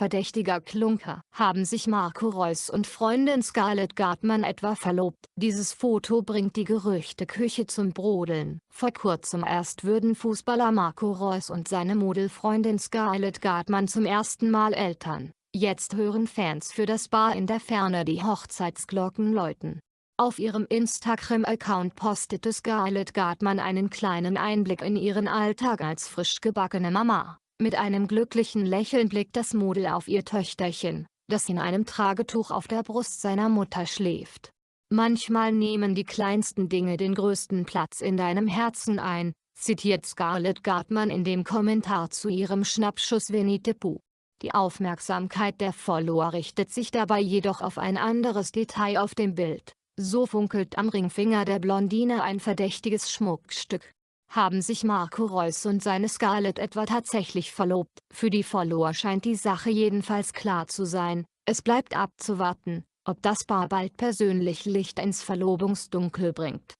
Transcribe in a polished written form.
verdächtiger Klunker. Haben sich Marco Reus und Freundin Scarlett Gartmann etwa verlobt? Dieses Foto bringt die Gerüchteküche zum Brodeln. Vor kurzem erst würden Fußballer Marco Reus und seine Modelfreundin Scarlett Gartmann zum ersten Mal Eltern. Jetzt hören Fans für das Paar in der Ferne die Hochzeitsglocken läuten. Auf ihrem Instagram-Account postete Scarlett Gartmann einen kleinen Einblick in ihren Alltag als frisch gebackene Mama. Mit einem glücklichen Lächeln blickt das Model auf ihr Töchterchen, das in einem Tragetuch auf der Brust seiner Mutter schläft. Manchmal nehmen die kleinsten Dinge den größten Platz in deinem Herzen ein, zitiert Scarlett Gartmann in dem Kommentar zu ihrem Schnappschuss Winnie the Pooh. Die Aufmerksamkeit der Follower richtet sich dabei jedoch auf ein anderes Detail auf dem Bild. So funkelt am Ringfinger der Blondine ein verdächtiges Schmuckstück. Haben sich Marco Reus und seine Scarlett etwa tatsächlich verlobt? Für die Follower scheint die Sache jedenfalls klar zu sein. Es bleibt abzuwarten, ob das Paar bald persönlich Licht ins Verlobungsdunkel bringt.